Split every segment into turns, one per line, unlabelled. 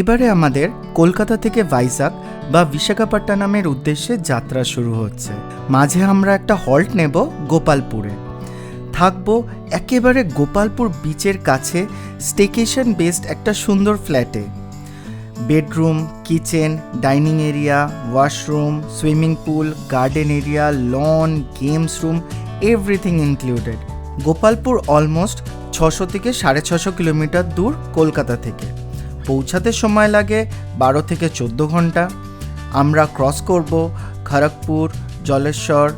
এবারে আমাদের কলকাতা থেকে ভাইজাগ বা বিশাখাপট্টনমের উদ্দেশ্যে যাত্রা শুরু হচ্ছে। মাঝে আমরা একটা হল্ট নেব গোপালপুরে। থাকবো একেবারে গোপালপুর বিচের কাছে স্টেকেশন বেসড একটা সুন্দর ফ্ল্যাটে। Bedroom, kitchen, dining area, washroom, swimming pool, garden area, lawn, games room, everything included. Gopalpur almost 600 থেকে 650 কিলোমিটার দূর কলকাতা থেকে। পৌঁছাতে সময় লাগে 12 থেকে 14 ঘন্টা। আমরা ক্রস করব খড়গপুর, জলেশ্বর,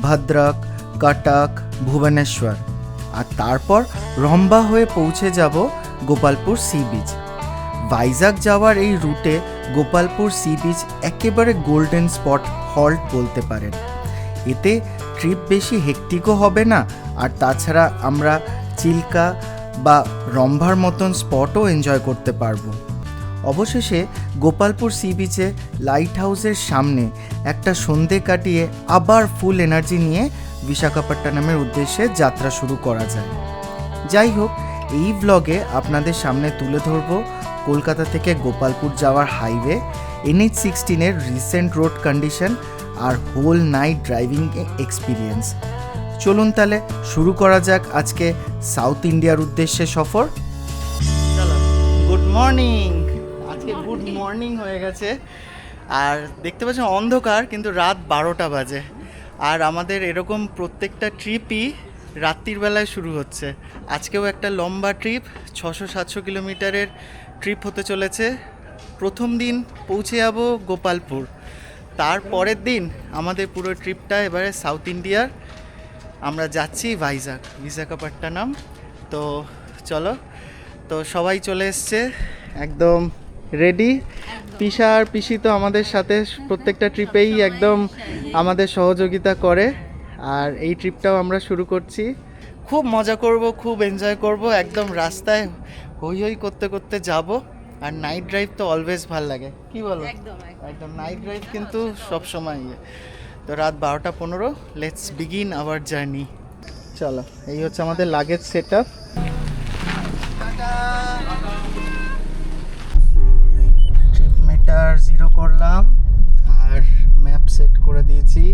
ভদ্রক, কটক, ভুবনেশ্বর, আর তারপর রম্বা হয়ে পৌঁছে যাব গোপালপুর সি বিচ। ভাইজাগ যাওয়ার এই রুটে গোপালপুর সি বিচ একেবারে গোল্ডেন স্পট হল্ট বলতে পারেন। এতে ট্রিপ বেশি হেক্টিকও হবে না, আর তাছাড়া আমরা চিল্কা বা রম্ভার মতন স্পটও এনজয় করতে পারবো। অবশেষে গোপালপুর সি বিচে লাইট হাউসের সামনে একটা সন্ধে কাটিয়ে আবার ফুল এনার্জি নিয়ে বিশাখাপট্টনমের উদ্দেশ্যে যাত্রা শুরু করা যায়। যাই হোক, এই ব্লগে আপনাদের সামনে তুলে ধরব কলকাতা থেকে গোপালপুর যাওয়ার highway, NH-16 recent road condition আর হোল নাইট ড্রাইভিং এক্সপিরিয়েন্স। চলুন তাহলে শুরু করা যাক আজকে সাউথ ইন্ডিয়ার উদ্দেশ্যে সফর। চলো, গুড মর্নিং। আজকে গুড মর্নিং হয়ে গেছে, আর দেখতে পাচ্ছেন অন্ধকার, কিন্তু রাত 12টা বাজে। আর আমাদের এরকম প্রত্যেকটা ট্রিপই রাত্রির বেলায় শুরু হচ্ছে। আজকেও একটা লম্বা ট্রিপ, 600-700 কিলোমিটারের ট্রিপ হতে চলেছে। প্রথম দিন পৌঁছে যাব গোপালপুর, তার পরের দিন আমাদের পুরো ট্রিপটা এবারে সাউথ ইন্ডিয়ার। আমরা যাচ্ছি ভাইজাগ, বিশাখাপট্টনম। তো চলো, তো সবাই চলে এসছে, একদম রেডি। পিসা আর পিসি তো আমাদের সাথে প্রত্যেকটা ট্রিপেই একদম আমাদের সহযোগিতা করে, আর এই ট্রিপটাও আমরা শুরু করছি। খুব মজা করব, খুব এনজয় করব, একদম রাস্তায় হই হই করতে করতে যাব। আর নাইট ড্রাইভ তো অলওয়েজ ভাল লাগে, কি বলো? একদম নাইট ড্রাইভ কিন্তু সবসময়। তো রাত 12:15, লেটস বিগিন আওয়ার জার্নি। চলো, এই হচ্ছে আমাদের luggage set up. Trip meter 0 করলাম আর ম্যাপ সেট করে দিয়েছি।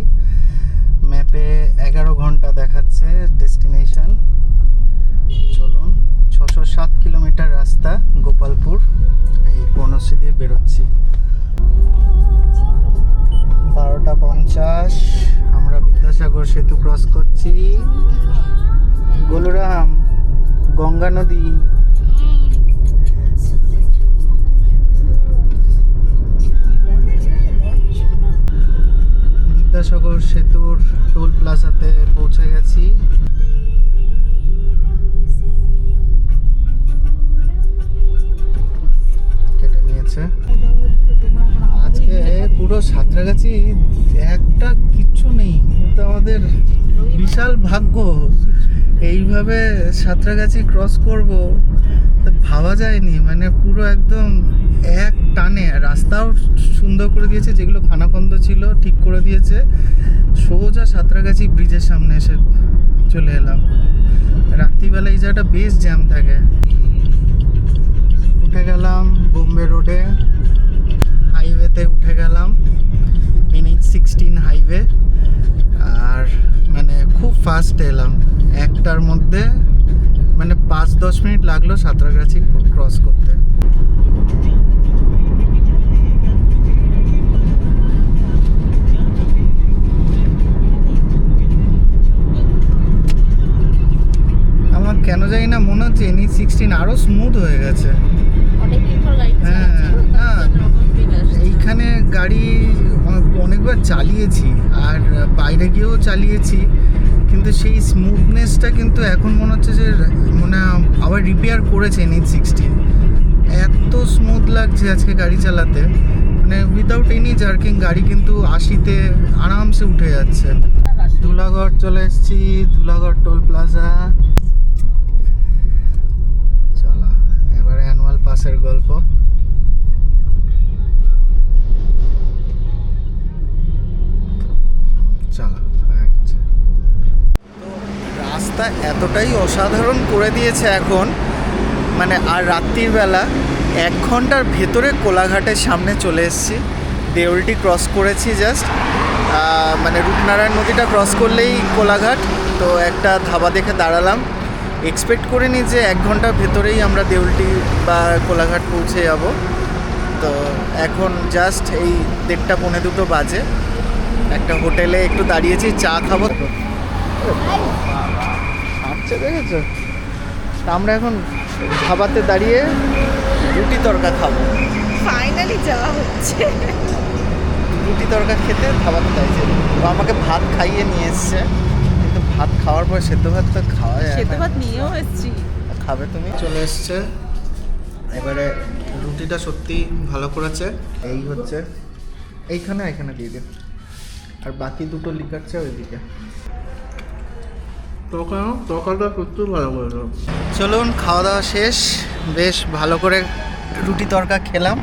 ম্যাপে 11 ঘন্টা দেখাচ্ছে ডেস্টিনেশন। চলুন, 607 কিলোমিটার রাস্তা গোপালপুর, এই বনশ্রী দিয়ে বেরোচ্ছি। 12:50 আমরা বিদ্যাসাগর সেতু ক্রস করছি। গোলুরাম, গঙ্গা নদী। বিদ্যাসাগর সেতুর টোল প্লাজাতে পৌঁছে গেছি। কেটে নিয়েছে। আজকে পুরো সাঁতরাগাছি একটা কিচ্ছু নেই, কিন্তু আমাদের বিশাল ভাগ্য। এইভাবে সাঁতরাগাছি ক্রস করব তা ভাবা যায়নি, মানে পুরো একদম এক টানে। রাস্তাও সুন্দর করে দিয়েছে, যেগুলো খানাখন্দ ছিল ঠিক করে দিয়েছে। সোজা সাঁতরাগাছি ব্রিজের সামনে এসে চলে এলাম। রাত্রিবেলা এই জায়গাটা বেশ জ্যাম থাকে। উঠে গেলাম বোম্বে রোডে, হাইওয়েতে উঠে গেলাম, NH-16 হাইওয়ে। আর মানে খুব ফাস্ট এলাম, একটার মধ্যে মানে 5-10 মিনিট লাগলো সাঁতরাগাছি ক্রস করতে। আমার কেন জানি না মনে হচ্ছে NH-16 আরো স্মুথ হয়ে গেছে। হ্যাঁ, না এইখানে গাড়ি অনেকবার চালিয়েছি, আর বাইরে গিয়েও চালিয়েছি, কিন্তু সেই স্মুথনেসটা কিন্তু এখন মনে হচ্ছে যে মানে আবার রিপেয়ার করেছে NH-16। এত স্মুথ লাগছে আজকে গাড়ি চালাতে, মানে উইদাউট এনি জার্কিং গাড়ি কিন্তু 80-তে আরামসে উঠে যাচ্ছে। ধুলাগড় চলে এসেছি, ধুলাগড় টোল প্লাজা। চলো, এবারে অ্যানুয়াল পাসের গল্প। চলো, রাস্তা এতটাই অসাধারণ করে দিয়েছে এখন, মানে আর রাত্রির বেলা 1 ঘন্টার ভেতরে কোলাঘাটের সামনে চলে এসেছি। দেউলটি ক্রস করেছি জাস্ট, মানে রূপনারায়ণ নদীটা ক্রস করলেই কোলাঘাট। তো একটা ধাবা দেখে দাঁড়ালাম। এক্সপেক্ট করিনি যে 1 ঘন্টার ভেতরেই আমরা দেউলটি বা কোলাঘাট পৌঁছে যাব। তো এখন জাস্ট এই 1:30 পৌনে 2 বাজে। একটা হোটেলে একটু দাঁড়িয়েছি, চা খাবো। আচ্ছা, দেখেছো? আমরা এখন ধাবাতে দাঁড়িয়ে রুটি তরকা খাবো।
ফাইনালি যাওয়া হচ্ছে।
রুটি তরকা খেতে ধাবাতে দাঁড়িয়েছে। ও আমাকে ভাত খাইয়ে নিয়ে এসছে, কিন্তু ভাত খাওয়ার পর সেদ্ধ ভাত তো খাওয়া যায় না।
সেদ্ধ ভাত নিয়েও এসেছি।
খাবে তুমি? চলে এসছে। এবারে রুটিটা সত্যি ভালো করেছে। এই হচ্ছে এখানে দিয়ে দিন, আর বাকি 2টো লিকারছে ওইদিকে। তরকাটা সত্যি ভালো করে। চলুন, খাওয়া দাওয়া শেষ, বেশ ভালো করে রুটি তরকা খেলাম।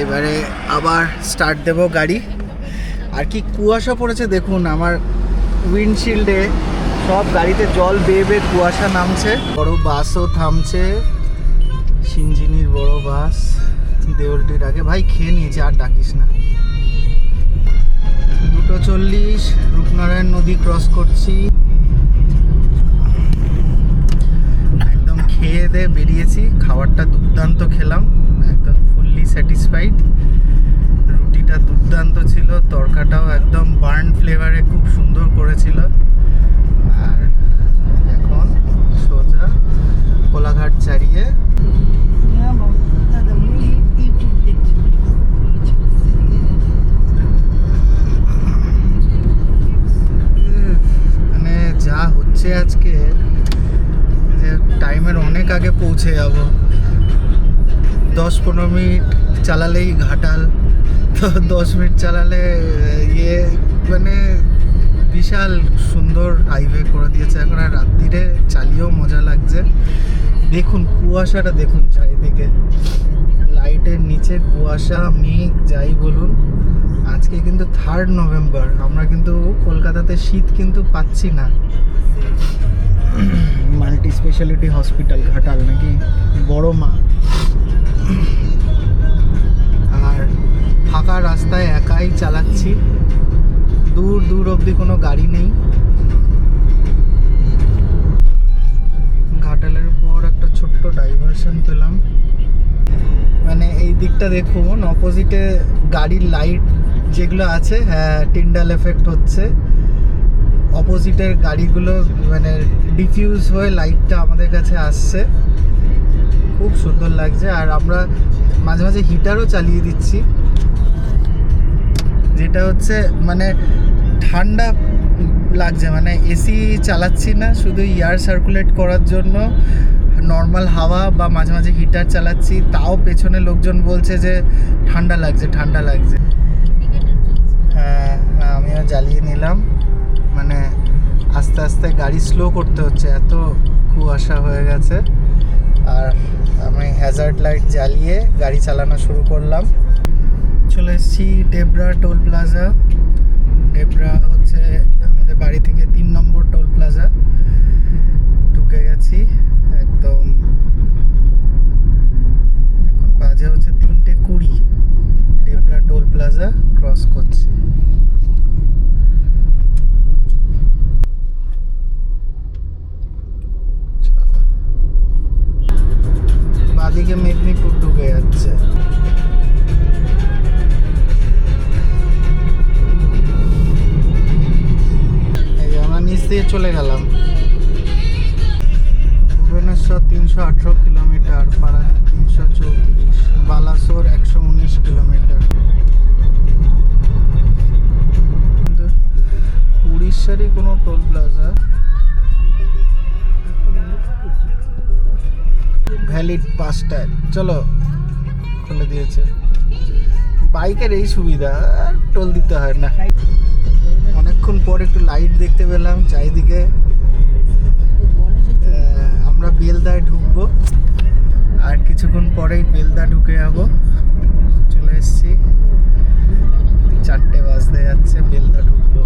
এবারে আবার স্টার্ট দেব গাড়ি। আর কি কুয়াশা পড়েছে দেখুন, আমার উইন্ডশিল্ডে সব গাড়িতে জল বেয়ে বেয়ে কুয়াশা নামছে। বড় বাসও থামছে, সিঞ্জিনির বড় বাস। দেউলটির আগে ভাই খেয়ে নিয়েছি, আর ডাকিস না। 2:40 রূপনারায়ণ নদী ক্রস করছি। একদম খেয়ে দিয়ে বেরিয়েছি। খাবারটা দুর্দান্ত খেলাম, একদম ফুললি স্যাটিসফাইড। রুটিটা দুর্দান্ত ছিল, তরকাটাও একদম বার্ন ফ্লেভারে খুব সুন্দর করেছিল। আর এখন সোজা কোলাঘাট চারিয়ে মানে যা হচ্ছে আজকে, যে টাইমের অনেক আগে পৌঁছে যাব। 10-15 মিনিট চালালেই ঘাটাল, তো 10 মিনিট চালালে মানে বিশাল সুন্দর হাইওয়ে করে দিয়েছে এখন। আর রাত্রিরে চালিয়েও মজা লাগছে। দেখুন কুয়াশাটা, দেখুন চারিদিকে, লাইটের নিচে কুয়াশা, মেঘ যাই বলুন। আজকে কিন্তু 3 নভেম্বর, আমরা কিন্তু কলকাতাতে শীত কিন্তু পাচ্ছি না। মাল্টি স্পেশালিটি হসপিটাল ঘাটাল নাকি বড় মা। আর ফাঁকা রাস্তায় একাই চালাচ্ছি, দূর দূর অবধি কোনো গাড়ি নেই। ঘাটালের পর একটা ছোট্ট ডাইভারশন পেলাম। মানে এই দিকটা দেখুন, অপোজিটে গাড়ির লাইট যেগুলো আছে, হ্যাঁ টিন্ডাল এফেক্ট হচ্ছে। অপোজিটের গাড়িগুলো মানে ডিফিউজ হয়ে লাইটটা আমাদের কাছে আসছে, খুব সুন্দর লাগছে। আর আমরা মাঝে মাঝে হিটারও চালিয়ে দিচ্ছি, যেটা হচ্ছে মানে ঠান্ডা লাগছে। মানে এসি চালাচ্ছি না, শুধু এয়ার সার্কুলেট করার জন্য নর্মাল হাওয়া, বা মাঝে মাঝে হিটার চালাচ্ছি। তাও পেছনে লোকজন বলছে যে ঠান্ডা লাগছে, ঠান্ডা লাগছে। হ্যাঁ, আমিও জ্বালিয়ে নিলাম। মানে আস্তে আস্তে গাড়ি স্লো করতে হচ্ছে, এত কুয়াশা হয়ে গেছে। আর আমি হ্যাজার্ড লাইট জ্বালিয়ে গাড়ি চালানো শুরু করলাম। চলে এসেছি ডেবরা টোল প্লাজা। ডেবরা হচ্ছে আমাদের বাড়ি থেকে 3 নম্বর টোল প্লাজা। ঢুকে গেছি একদম। এখন বাজে হচ্ছে 3:20। ডেবরা টোল প্লাজা ক্রস করছি। বাদিকে মেদিনীপুর ঢুকে যাচ্ছে। আমরা নিচ দিয়ে চলে গেলাম। Bhubaneswar 318 kilometre, Paradip 334, Balasore 119 kilometre. উড়িষ্যারই কোনো টোল প্লাজা। Valid 5 tyre. চলো, খুলে দিয়েছে। বাইকের এই সুবিধা, টোল দিতে হয় না। অনেকক্ষণ পর একটু লাইট দেখতে পেলাম চারিদিকে। আমরা বেলদায় ঢুকবো, আর কিছুক্ষণ পরেই বেলদা ঢুকে যাবো। চলে এসছি, 4টে বাজতে যাচ্ছে, বেলদা ঢুকবো।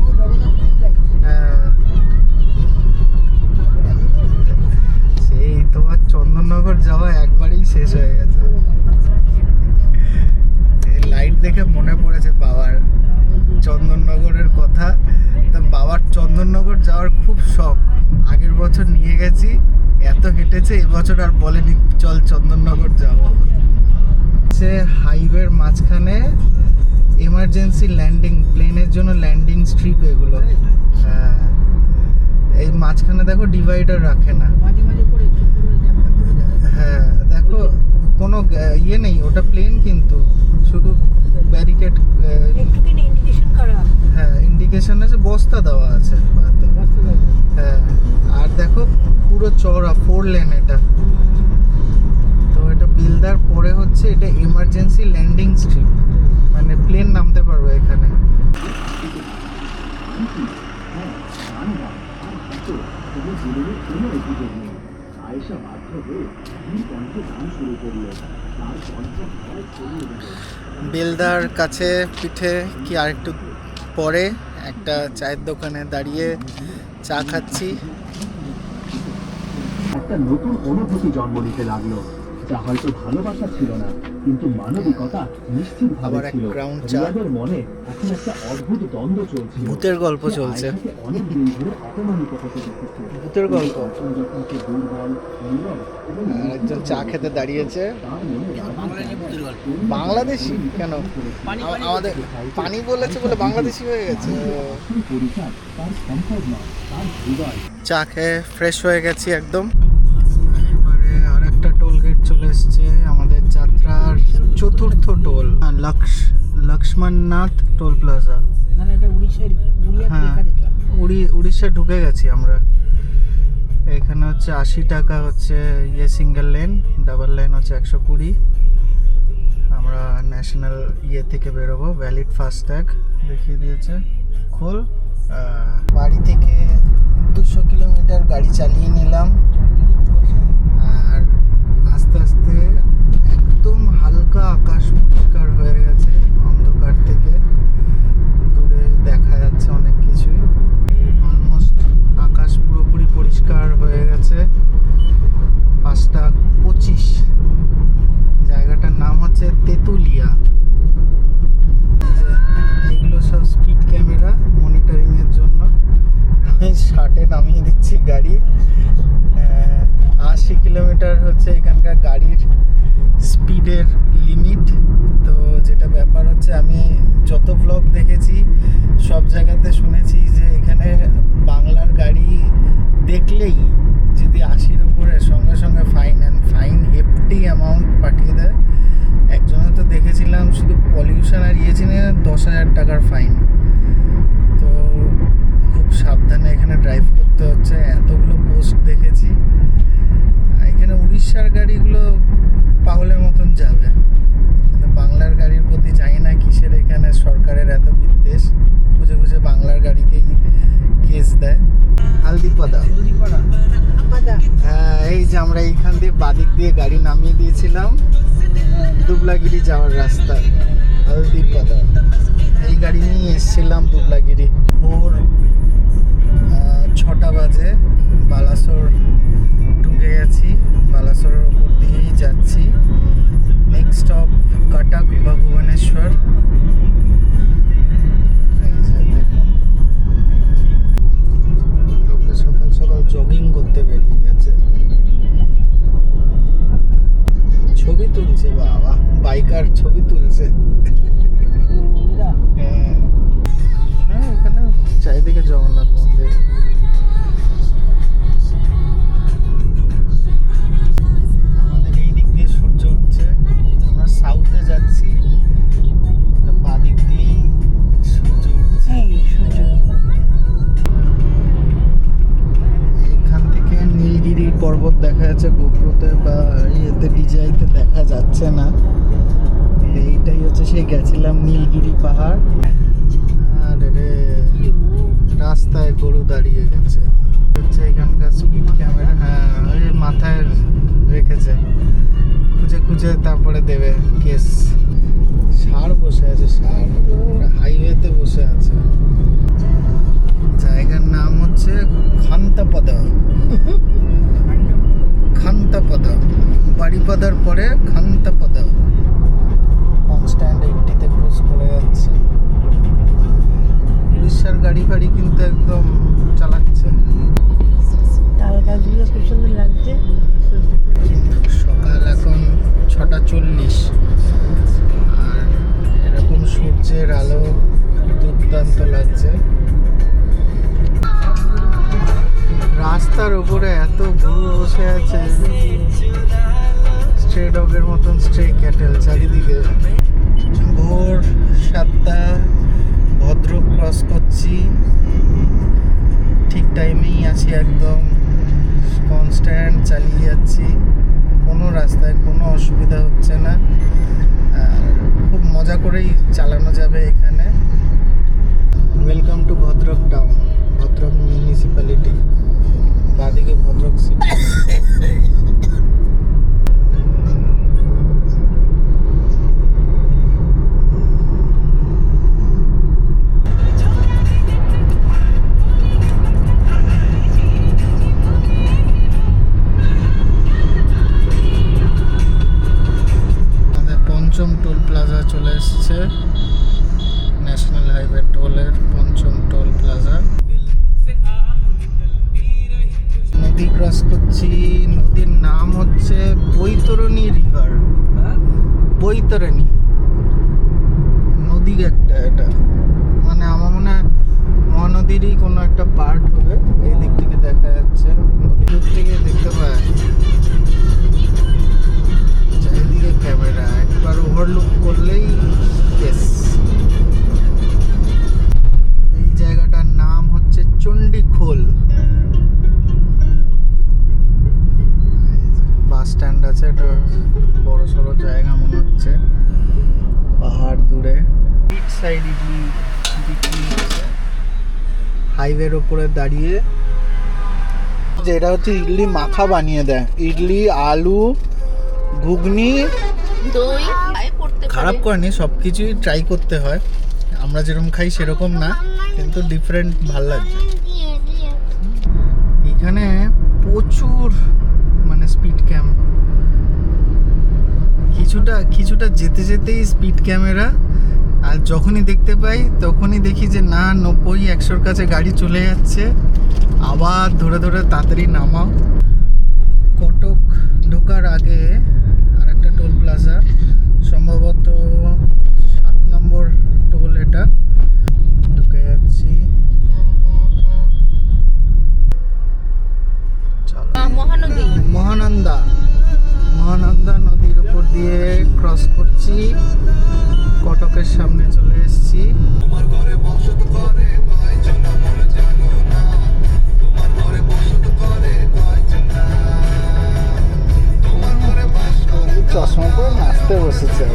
সেই তোমার চন্দননগর যাওয়া একবারেই শেষ হয়ে গেছে। যাওয়ার খুব শখ। আগের বছর নিয়ে গেছি, এত হেঁটেছে, এবছর আর বলেনি চল চন্দননগর যাবো। সে হাইওয়ের মাঝখানে এমার্জেন্সি ল্যান্ডিং, প্লেনের জন্য ল্যান্ডিং স্ট্রিপ এগুলো। হ্যাঁ, এই মাঝখানে দেখো ডিভাইডার রাখে না। হ্যাঁ দেখো, কোনো ইয়ে নেই, ওটা প্লেন কিন্তু শুধু ব্যারিকেড। হ্যাঁ, ইন্ডিকেশন আছে, বস্তা দেওয়া আছে। হ্যাঁ, আর দেখো পুরো চওড়া 4 লেন এটা। তো এটা বিলদার পরে হচ্ছে এটা এমার্জেন্সি ল্যান্ডিং স্ট্রিপ, মানে প্লেন নামতে পারবে এখানে। বেলদার কাছে পিঠে কি আরেকটু পরে একটা চায়ের দোকানে দাঁড়িয়ে চা খাচ্ছি।
একটা নতুন অনুভূতি জন্ম নিতে লাগলো, যা হয়তো ভালোবাসা ছিল না, কিন্তু মানবিকতা নিশ্চিতভাবে
আবার এক
ছিল।
গ্রাউন্ড চা।
রিয়াদের মনে এখন একটা অদ্ভুত দ্বন্দ্ব চলছিল।
ভূতের গল্প চলছে।
অনেক দিন ধরে অপমানিত হতে দেখেছে।
ভূতের গল্প।
যখন সে দুর্বল, নীরব এবং
আর একজন চা খেতে দাঁড়িয়েছে।
তার মনে
বাংলাদেশি কেন? আমাদের পানি বলেছে বলে বাংলাদেশি হয়ে গেছে।
আসল পরিচয় তার সম্পদ নয়, তার হৃদয়।
চা খেয়ে ফ্রেশ হয়ে গেছি একদম। এবারে আর একটা টোল গেট চলে এসছে, আমাদের যাত্রার চতুর্থ টোল, লক্ষ্মণনাথ টোল প্লাজা। হ্যাঁ, উড়িষ্যা ঢুকে গেছি আমরা। এখানে হচ্ছে 80 টাকা হচ্ছে ইয়ে সিঙ্গেল লেন, ডাবল লেন হচ্ছে 120। আমরা ন্যাশনাল ইয়ে থেকে বেরোবো, ভ্যালিড ফাস্ট্যাগ দেখিয়ে দিয়েছে। খোল। বাড়ি থেকে 200 কিলোমিটার গাড়ি চালিয়ে নিলাম, আর আস্তে আস্তে একদম হালকা আকাশ পরিষ্কার হয়ে গেছে। অন্ধকার থেকে দূরে দেখা যাচ্ছে অনেক কিছুই। অলমোস্ট আকাশ পুরোপুরি পরিষ্কার হয়ে গেছে। 5:25। জায়গাটার নাম হচ্ছে তেঁতুলিয়া। এগুলো সব স্পিড ক্যামেরা মনিটরিং এর জন্য। আমি 60-এ নামিয়ে দিচ্ছি গাড়ি। 80 কিলোমিটার হচ্ছে এখানকার গাড়ির স্পিডের লিমিট। তো যেটা ব্যাপার হচ্ছে, আমি যত ব্লগ দেখেছি সব জায়গাতে শুনেছি যে এখানে বাংলার গাড়ি দেখলেই যদি 80-র উপরে সঙ্গে সঙ্গে ফাইন হেফটি অ্যামাউন্ট পাঠিয়ে দেয়। একজনে তো দেখেছিলাম শুধু পলিউশন আর ইয়ে চিনে 10,000 টাকার ফাইন। তো খুব সাবধানে এখানে ড্রাইভ করতে হচ্ছে। এতগুলো পোস্ট দেখেছি। এখানে উড়িষ্যার গাড়িগুলো পাগলের মতন যাবে, কিন্তু বাংলার গাড়ির প্রতি জানি না কিসের এখানে সরকারের এত বিদ্বেষ। খুঁজে খুঁজে বাংলার গাড়িকেই কেস দেয়। হালদিপাড়া। হ্যাঁ, এই যে আমরা এইখান দিয়ে বাদিক দিয়ে গাড়ি নামিয়ে দিয়েছিলাম দুবলাগিরি যাওয়ার রাস্তা। হালদিপাড়া এই গাড়ি নিয়ে এসেছিলাম দুবলাগিরি। ভোর 6টা বাজে বালাসোর ঢুকে গেছি। বালাসোরের উপর দিয়েই যাচ্ছি। নেক্সট স্টপ কটক বা ভুবনেশ্বর। এই যে দেখুন, লোকে সকাল সকাল জগিং করতে বেরিয়ে গেছে। ছবি তুলছে, বাবা বাইকার ছবি তুলছে। হ্যাঁ, এখানে চারিদিকে জগন্নাথ মন্দির। আমাদের এই দিক দিয়ে সূর্য উঠছে, আমরা সাউথে যাচ্ছি, বাদিক দিয়ে সূর্য উঠছে। এখান থেকে নীলগিরি পর্বত দেখা যাচ্ছে, গোপ্রোতে বা ইয়েতে ডিজাইতে দেখা যাচ্ছে না। এইটাই হচ্ছে সেই গেছিলাম নীলগিরি পাহাড়। আর রে রাস্তায় গরু দাঁড়িয়ে গেছে। হচ্ছে এখানকার স্পিড ক্যামেরা। হ্যাঁ, ওই মাথায় রেখেছে, খুঁজে খুঁজে তারপরে দেবে কেস। ষাঁড় বসে আছে, ষাঁড় হাইওয়েতে বসে আছে। জায়গার নাম হচ্ছে খান্তাপদা। খান্তাপদা, বাড়িপাদার পরে খান্তাপদা। কনস্ট্যান্ট 80-তে ক্রুজ করে যাচ্ছে। উড়িষ্যার গাড়ি ফাড়ি কিন্তু একদম চালাচ্ছে। বসে আছে স্ট্রে ডগের মতন, স্ট্রে ক্যাটেল চারিদিকে। ভোর 7টা, ভদ্রক ক্রস করছি, ঠিক টাইমেই আছি, একদম কনস্ট্যান্ট চালিয়ে যাচ্ছি, কোনো রাস্তায় কোনো অসুবিধা হচ্ছে না, আর খুব মজা করেই চালানো যাবে এখানে। Welcome to Bhadrak town, Bhadrak municipality, বাদিকে ভদ্রক সিটি। পঞ্চম টোল প্লাজা চলে এসছে, ন্যাশনাল হাইওয়ে টোলের পঞ্চম টোল প্লাজা। নদী ক্রস করছি, নদীর নাম হচ্ছে বৈতরণী রিভার, বৈতরণী নদী একটা, এটা মানে আমার মনে হয় মহানদীরই কোনো একটা পার্ট হবে। এই দিক থেকে দেখা যাচ্ছে, নদীর থেকে দেখতে পায় চারিদিকে ক্যামেরা, একবার ওভারলুক করলেই কেস। এই জায়গাটার নাম হচ্ছে চণ্ডীখোল। বাস স্ট্যান্ড আছে, এটা বড় সড়ো জায়গা মনে হচ্ছে, পাহাড় দূরে। সাইড ইডলি বিক্রি হচ্ছে হাইওয়ের ওপরে দাঁড়িয়ে, যে এটা হচ্ছে ইডলি মাখা বানিয়ে দেয়, ইডলি, আলু, ঘুগনি।
দই করতে
খারাপ করেনি, সব কিছুই ট্রাই করতে হয়, আমরা যেরকম খাই সেরকম না, কিন্তু ডিফারেন্ট ভাল লাগছে। এখানে প্রচুর মানে স্পিড ক্যাম, কিছুটা যেতে যেতেই স্পিড ক্যামেরা, আর যখনই দেখতে পাই তখনই দেখি যে না 90-100-র কাছে গাড়ি চলে যাচ্ছে, আবার ধরে ধরে তাড়াতাড়ি নামাও। কটক ঢোকার আগে আরেকটা টোল প্লাজা, সম্ভবত 7 নম্বর টোল, এটা ঢুকে যাচ্ছি।
মহানদী,
মহানন্দা নদীর উপর দিয়ে ক্রস করছি, কটকের সামনে চলে এসেছি। চশমা পরে নাচতে বসেছে,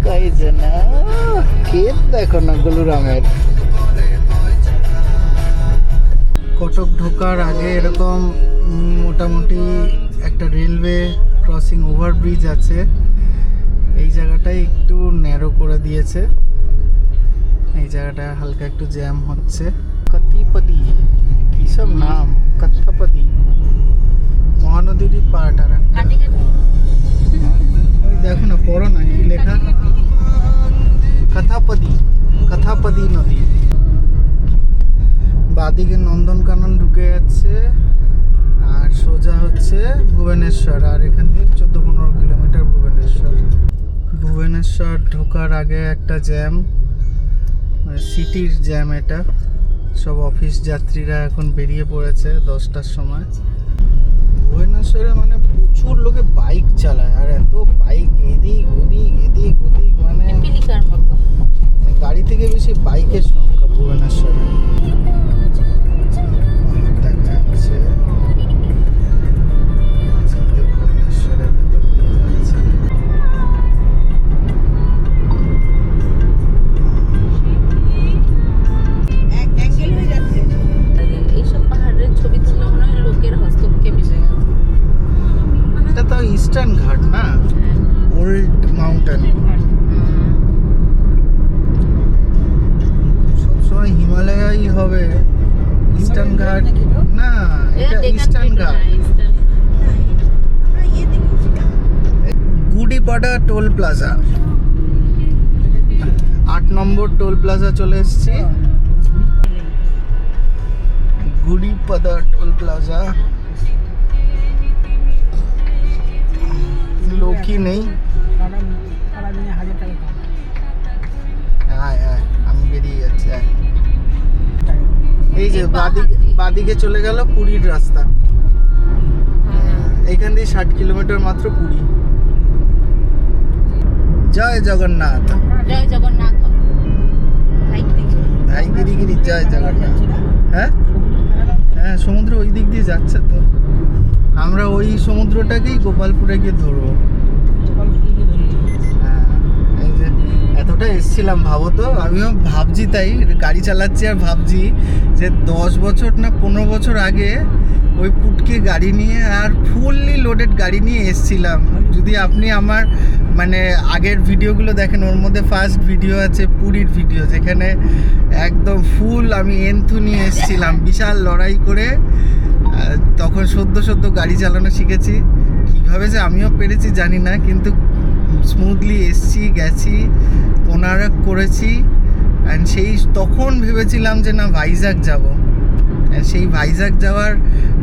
তাই যে না ক্ষেত দেখো না গলুরামের। কটক ঢোকার আগে এরকম মোটামুটি একটা রেলওয়ে ক্রসিং ওভারব্রিজ আছে, এই জায়গাটাই একটু ন্যারো করে দিয়েছে, এই জায়গাটা হালকা একটু জ্যাম হচ্ছে। কতিপদি কি সব নাম, কথাপদি মহানদীরই পার্ট। আর ওই দেখো না, পড়ো না কি লেখা, কথাপদি নদী। বাদিকে নন্দনকানন ঢুকে যাচ্ছে, আর সোজা হচ্ছে ভুবনেশ্বর, আর এখান থেকে 14-15 কিলোমিটার ভুবনেশ্বর ঢোকার আগে একটা জ্যাম, সিটির জ্যাম এটা, সব অফিস যাত্রীরা এখন বেরিয়ে পড়েছে 10টার সময়। ভুবনেশ্বরে মানে প্রচুর লোকে বাইক চালায়, আর এত বাইক এদিক ওদিক মানে গাড়ি থেকে বেশি বাইকের সংখ্যা ভুবনেশ্বরে দেখা যাচ্ছে। ভুবনেশ্বরের ভেতর দিয়ে যাচ্ছে,
অ্যাঙ্গেল হয়ে যাচ্ছে। এইসব পাহাড়ের ছবি তুললে মনে হয় লোকের হস্তক্ষেপ এসে গেছে।
এটা তো ইস্টার্ন ঘাট না, ওল্ড মাউন্টেন। সবসময় হিমালয়াই হবে, ইস্টার্ন ঘাট না, এটা ইস্টার্ন ঘাট। গুডিপাড়া টোল প্লাজা, 8 নম্বর টোল প্লাজা চলে এসেছি, গুডিপাড়া টোল প্লাজা। লোকই নেই, আয় আমি বেরিয়ে যাচ্ছি। এই যে বাদিকে বাদিকে চলে গেল পুরীর রাস্তা। এইখান দিয়ে 60 কিলোমিটার মাত্র পুরী। জয় জগন্নাথ।
জয় জগন্নাথ।
ধাই গিরি গিরি জয় জগন্নাথ। হ্যাঁ হ্যাঁ, সমুদ্র ওই দিক দিয়ে যাচ্ছে তো, আমরা ওই সমুদ্রটাকেই গোপালপুরে গিয়ে ধরবো। হ্যাঁ, এই যে এতটা এসছিলাম, ভাবো তো, আমিও ভাবছি, তাই গাড়ি চালাচ্ছি আর ভাবছি যে 10 বছর না 15 বছর আগে ওই পুটকে গাড়ি নিয়ে আর ফুললি লোডেড গাড়ি নিয়ে এসছিলাম। যদি আপনি আমার মানে আগের ভিডিওগুলো দেখেন, ওর মধ্যে ফার্স্ট ভিডিও আছে পুরীর ভিডিও, যেখানে একদম ফুল আমি এন্থু নিয়ে এসছিলাম, বিশাল লড়াই করে। তখন সদ্য গাড়ি চালানো শিখেছি, কীভাবে যে আমিও পেরেছি জানি না, কিন্তু স্মুথলি এসছি, গেছি, কোনারক করেছি। অ্যান্ড সেই তখন ভেবেছিলাম যে না ভাইজ্যাক যাব, সেই ভাইজ্যাক যাওয়ার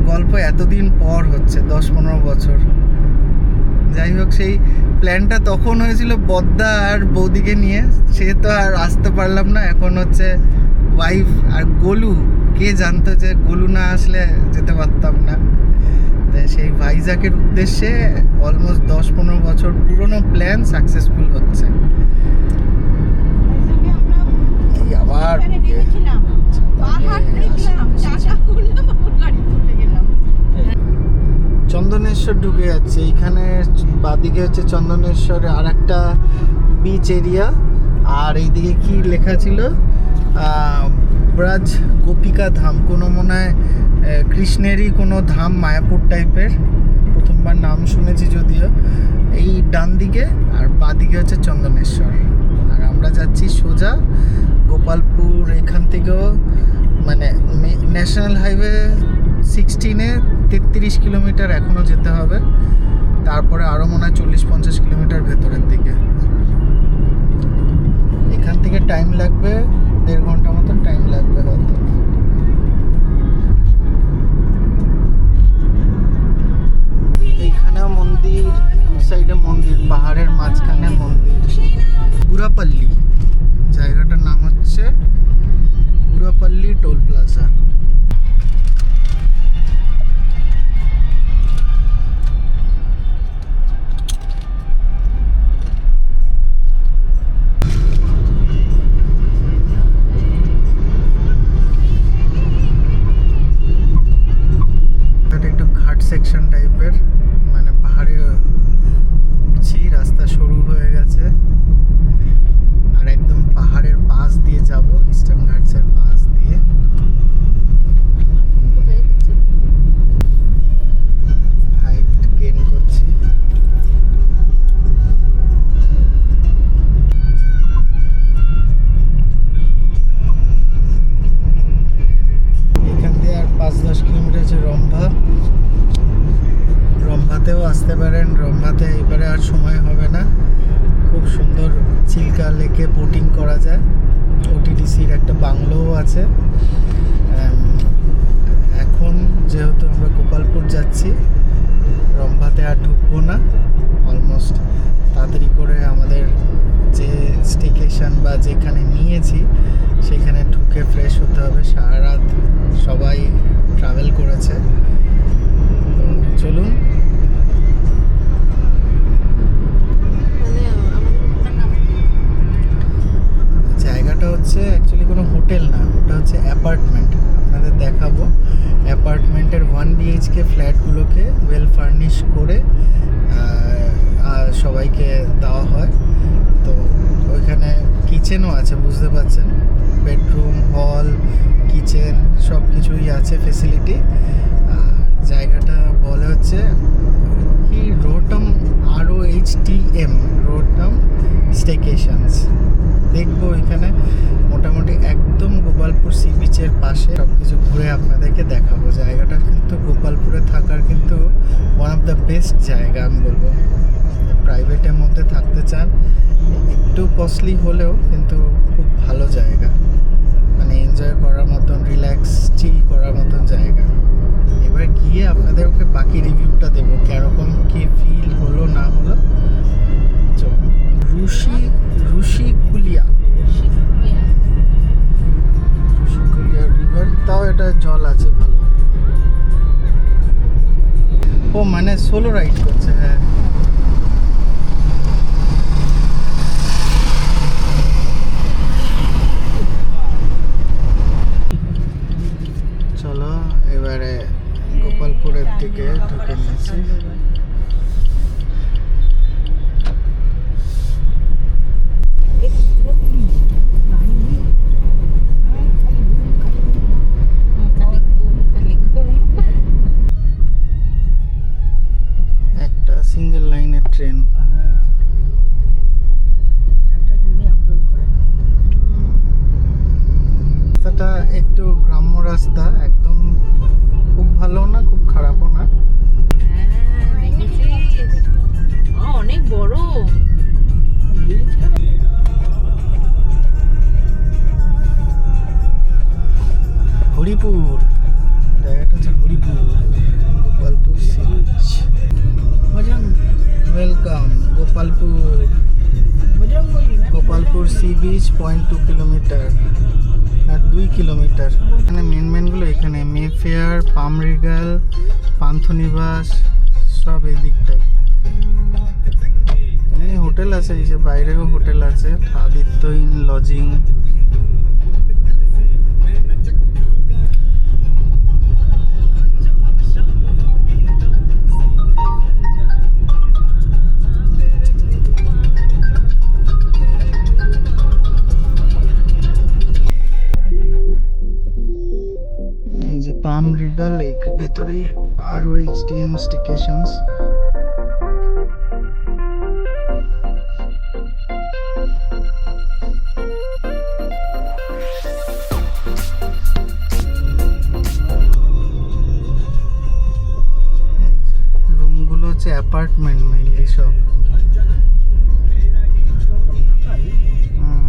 গল্প এতদিন পর হচ্ছে, 10-15 বছর। যাই হোক, সেই প্ল্যানটা তখন হয়েছিল বদ্দা আর বৌদিকে নিয়ে, সে তো আর আসতে পারলাম না। এখন হচ্ছে ওয়াইফ আর গোলু, কে জানতো যে গোলু না আসলে যেতে পারতাম না। তাই সেই ভাইজ্যাকের উদ্দেশ্যে অলমোস্ট 10-15 বছর পুরনো প্ল্যান সাকসেসফুল হচ্ছে। এই আবার চন্দনেশ্বর ঢুকে যাচ্ছে। এইখানে বাদিকে হচ্ছে চন্দনেশ্বরে আর একটা বিচ এরিয়া, আর এইদিকে কি লেখা ছিল, ব্রাজ গোপিকা ধাম, কোনো মনে হয় কৃষ্ণেরই কোনো ধাম, মায়াপুর টাইপের, প্রথমবার নাম শুনেছি যদিও। এই ডান দিকে আর বাদিকে হচ্ছে চন্দনেশ্বর, আর আমরা যাচ্ছি সোজা গোপালপুর। এখান থেকেও মানে ন্যাশনাল হাইওয়ে 16-এ 33 কিলোমিটার এখনও যেতে হবে, তারপরে আরও মনে হয় 40-50 কিলোমিটার ভেতরের দিকে। এখান থেকে টাইম লাগবে 1.5 ঘন্টা মতন টাইম লাগবে হয়তো। এইখানেও মন্দির, সাইডে মন্দির, পাহাড়ের মাঝখানে মন্দির। গুরাপাল্লি জায়গাটার নাম হচ্ছে গুরাপাল্লি টোল প্লাজা। একটু ঘাট সেকশন টাইপের, মানে পাহাড়ে রাস্তা শুরু হয়ে গেছে, আর একদম পাহাড়ের পাশ দিয়ে যাব, ইস্টার্ন ঘাটসের পাশ দিয়ে। হাইট গেইন করছি। এখান দিয়ে আর 5-10 কিলোমিটার হচ্ছে রম্ভা। রম্ভাতেও আসতে পারেন, রম্ভাতে এবারে আর সময় হবে না। খুব সুন্দর চিল্কা লেকে বোটিং করা যায়, ওটিডিসির একটা বাংলোও আছে। এখন যেহেতু আমরা গোপালপুর যাচ্ছি, রম্ভাতে আর ঢুকবো না। অলমোস্ট তাড়াতাড়ি করে আমাদের যে স্টেকেশন বা যেখানে নিয়েছি সেখানে ঢুকে ফ্রেশ হতে হবে। সারা রাত সবাই ট্রাভেল করেছে, তো চলুন। জায়গাটা হচ্ছে অ্যাকচুয়ালি কোনো হোটেল না, ওটা হচ্ছে অ্যাপার্টমেন্ট। আপনাদের দেখাবো। অ্যাপার্টমেন্টের 1 BHK ফ্ল্যাটগুলোকে ওয়েল ফার্নিশ করে সবাইকে দেওয়া হয়। তো ওইখানে কিচেনও আছে, বুঝতে পারছেন, বেডরুম, হল, কিচেন সব কিছুই আছে ফেসিলিটি। জায়গাটা বলে হচ্ছে কি রোটম, ROHTM, রোটম স্টেকেশনস। দেখবো এখানে মোটামুটি একদম গোপালপুর সি বিচের পাশে সব কিছু ঘুরে আপনাদেরকে দেখাবো। জায়গাটা কিন্তু গোপালপুরে থাকার কিন্তু ওয়ান অফ দ্য বেস্ট জায়গা আমি বলবো। প্রাইভেটের মধ্যে থাকতে চান, একটু কস্টলি হলেও কিন্তু খুব ভালো জায়গা, মানে এনজয় করার মতন, রিল্যাক্স চিল করার মতন জায়গা। এবার গিয়ে আপনাদেরকে বাকি রিভিউটা দেবো, কেরকম কি ফিল হলো না হলো। ঋষিকুলিয়া রিভার, তাও এটা জল আছে ভালো। গোপালপুর সি বিচ 0.2 কিলোমিটার আর 2 কিলোমিটার। এখানে মেনগুলো এখানে মেফেয়ার, পামরিগাল, পান্থনিবাস সব এই দিকটাই। এই হোটেল আছে, এই যে বাইরেও হোটেল আছে, আদিত্য ইন লজিং। এই যে পাম রিডাল লেক, ভেতরে আরো এইচডিএম স্টেকেশনস। রুমগুলো হচ্ছে অ্যাপার্টমেন্ট মেইনলি সব।